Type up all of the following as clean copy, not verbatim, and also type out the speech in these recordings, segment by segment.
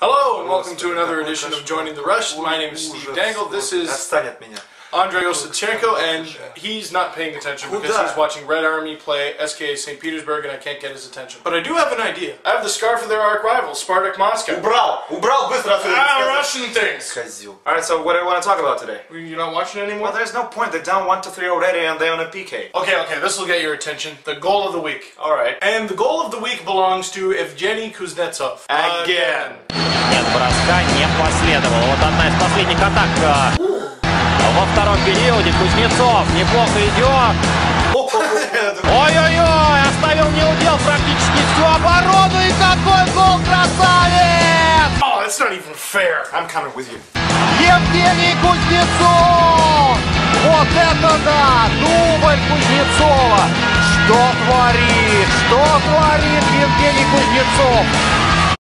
Hello and welcome to another edition of Joining the Rush. My name is Steve Dangle. This is Andrei Osipchenko, and he's not paying attention because he's watching Red Army play SKA St. Petersburg, and I can't get his attention. But I do have an idea. I have the scarf of their arch rival, Spartak Moscow. Убрал быстро. Russian things. Alright, so what do you want to talk about today? You're not watching anymore? Well, there's no point. They're down 1-3 already, and they're on a PK. Okay, this will get your attention. The goal of the week. Alright. And the goal of the week belongs to Evgeny Kuznetsov. Again. Нет, броска не последовало. Вот одна из последних атак во втором периоде. Кузнецов неплохо идет. Ой-ой-ой, оставил неудел практически всю оборону. И какой гол, красавец! Oh, that's not even fair. I'm coming with you. Евгений Кузнецов! Вот это да! Дубль Кузнецова! Что творит Евгений Кузнецов?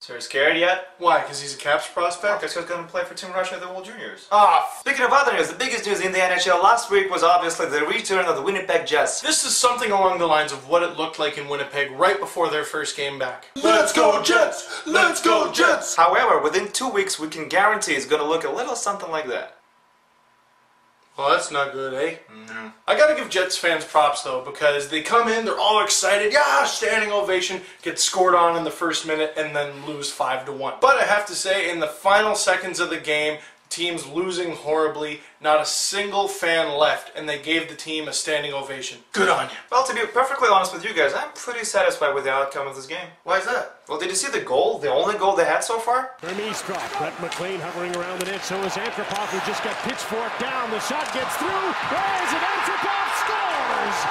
So you're scared yet? Why? Because he's a Caps prospect? Because he's going to play for Team Russia at the World Juniors. Ah, Speaking of other news, the biggest news in the NHL last week was obviously the return of the Winnipeg Jets. this is something along the lines of what it looked like in Winnipeg right before their first game back. Let's go Jets! Let's go Jets! However, within 2 weeks, we can guarantee it's going to look a little something like that. Well, that's not good, eh? No. I gotta give Jets fans props, though, because they come in, they're all excited, yeah, standing ovation, get scored on in the first minute, and then lose 5-1. But I have to say, in the final seconds of the game, team's losing horribly, not a single fan left, and they gave the team a standing ovation. Good on you. Well, to be perfectly honest with you guys, I'm pretty satisfied with the outcome of this game. Why is that? Well, did you see the goal? The only goal they had so far? Vermeestrup, Brett McLean hovering around the net, so is Antropov, who just got pitchforked down. The shot gets through. Where is it? Antropov scores!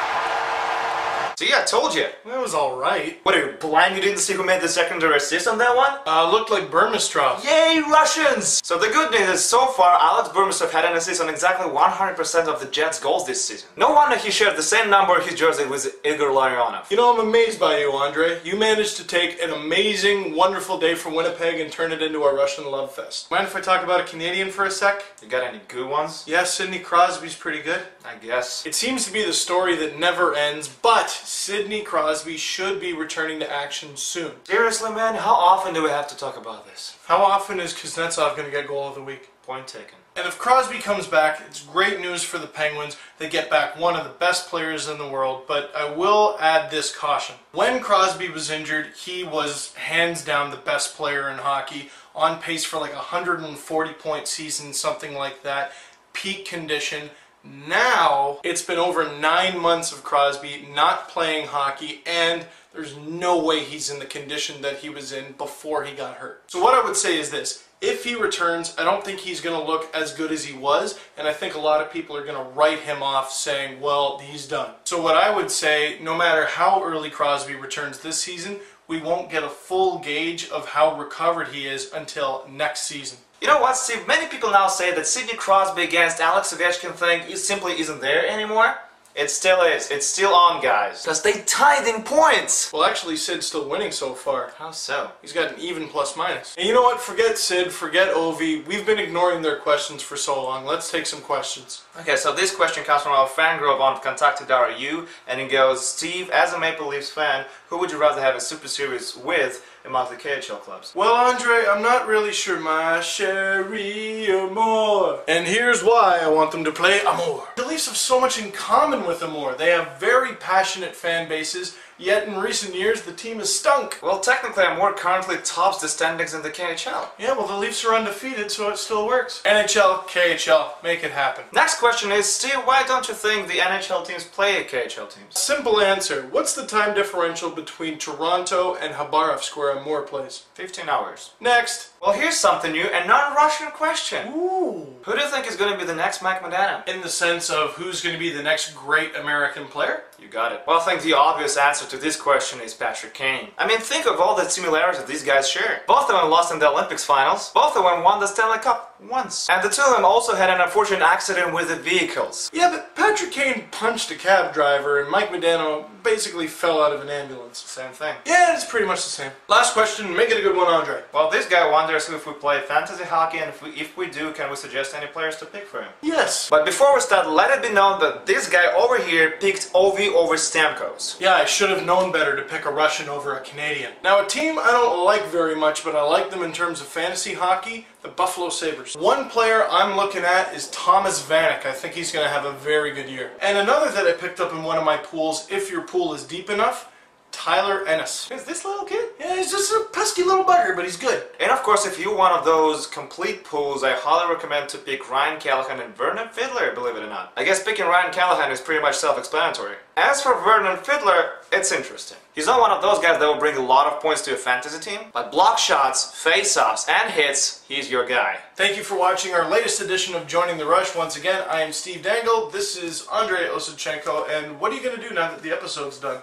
See, I told you. That was alright. What, are you blind? You didn't see who made the secondary assist on that one? Looked like Burmistrov. Yay, Russians! So the good news is, so far, Alex Burmistrov had an assist on exactly 100% of the Jets' goals this season. No wonder he shared the same number in his jersey with Igor Larionov. You know, I'm amazed by you, Andre. You managed to take an amazing, wonderful day from Winnipeg and turn it into a Russian love fest. Mind if I talk about a Canadian for a sec? You got any good ones? Yeah, Sidney Crosby's pretty good. I guess. It seems to be the story that never ends, but Sidney Crosby should be returning to action soon. Seriously, man, how often do we have to talk about this? How often is Kuznetsov going to get goal of the week? Point taken. And if Crosby comes back, it's great news for the Penguins. They get back one of the best players in the world, but I will add this caution. When Crosby was injured, he was hands down the best player in hockey, on pace for like a 140-point season, something like that, peak condition. Now, it's been over 9 months of Crosby not playing hockey, and there's no way he's in the condition that he was in before he got hurt. So what I would say is this. If he returns, I don't think he's going to look as good as he was, and I think a lot of people are going to write him off saying, well, he's done. So what I would say, no matter how early Crosby returns this season, we won't get a full gauge of how recovered he is until next season. You know what, Steve? Many people now say that Sidney Crosby against Alex Ovechkin thing simply isn't there anymore. It still is. It's still on, guys. Because they tied in points. Well, actually, Sid's still winning so far. How so? He's got an even plus-minus. And you know what? Forget Sid, forget Ovi. We've been ignoring their questions for so long. Let's take some questions. Okay, so this question comes from our fan group on Contact.ru, and it goes, Steve, as a Maple Leafs fan, who would you rather have a Super Series with among the KHL clubs? Well, Andre, I'm not really sure. My Sherry Amore. And here's why I want them to play Amore. The Leafs have so much in common with Amore. They have very passionate fan bases, yet in recent years the team has stunk. Well, technically Amore currently tops the standings in the KHL. Yeah, well, the Leafs are undefeated, so it still works. NHL, KHL, make it happen. Next question is, Steve, why don't you think the NHL teams play KHL teams? Simple answer. What's the time differential between Toronto and Khabarovsk where Amore plays? 15 hours. Next. Well, here's something new, a non-Russian question. Ooh. Who do you think is going to be the next Mike Modano? In the sense of who's going to be the next great American player? You got it. Well, I think the obvious answer to this question is Patrick Kane. I mean, think of all the similarities that these guys share. Both of them lost in the Olympics finals. Both of them won the Stanley Cup once. And the two of them also had an unfortunate accident with the vehicles. Yeah, but Patrick Kane punched a cab driver and Mike Modano basically fell out of an ambulance. Same thing. Yeah, it's pretty much the same. Last question, make it a good one, Andre. Well, this guy wonders if we play fantasy hockey, and if we do, can we suggest any players to pick for him? Yes. But before we start, let it be known that this guy over here picked Ovi over Stamkos. Yeah, I should have known better to pick a Russian over a Canadian. Now, a team I don't like very much, but I like them in terms of fantasy hockey, the Buffalo Sabres. One player I'm looking at is Thomas Vanek. I think he's going to have a very good year. And another that I picked up in one of my pools, if your pool is deep enough, Tyler Ennis. Is this little kid? Yeah, he's just a pesky little bugger, but he's good. And of course, if you're one of those complete pools, I highly recommend to pick Ryan Callahan and Vernon Fiddler, believe it or not. I guess picking Ryan Callahan is pretty much self-explanatory. As for Vernon Fiddler, it's interesting. He's not one of those guys that will bring a lot of points to a fantasy team, but block shots, face-offs, and hits, he's your guy. Thank you for watching our latest edition of Joining the Rush. Once again, I am Steve Dangle, this is Andrei Osachenko, and what are you going to do now that the episode's done?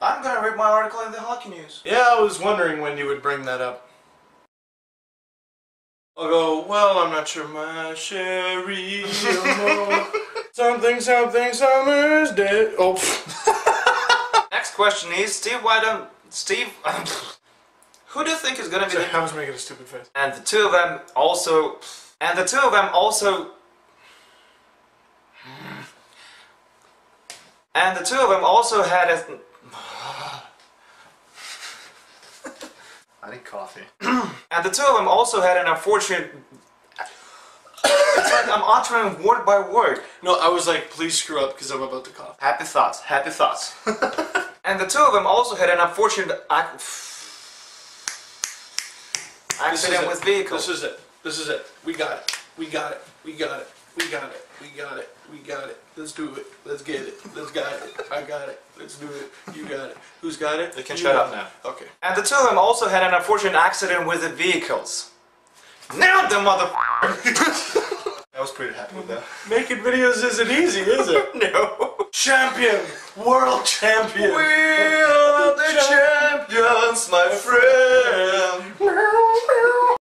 I'm gonna read my article in the Hockey News. Yeah, I was wondering when you would bring that up. I'll go, well, I'm not sure my sherry something, summer's dead. Oh. Next question is, who do you think is gonna be I was making a stupid face. And the two of them also had a... I need coffee. And the two of them also had an unfortunate... It's like I'm uttering word by word. No, I was like, please screw up because I'm about to cough. Happy thoughts, happy thoughts. And the two of them also had an unfortunate accident with vehicles. This is it. This is it. We got it. We got it. We got it. We got it. We got it. We got it. Let's do it. Let's get it. Let's got it. I got it. Let's do it. You got it. Who's got it? They can shut up now. Okay. And the two of them also had an unfortunate accident with the vehicles. Now the motherfucker! I was pretty happy with that. Making videos isn't easy, is it? No. Champion! World champion! We are the champions, my friend!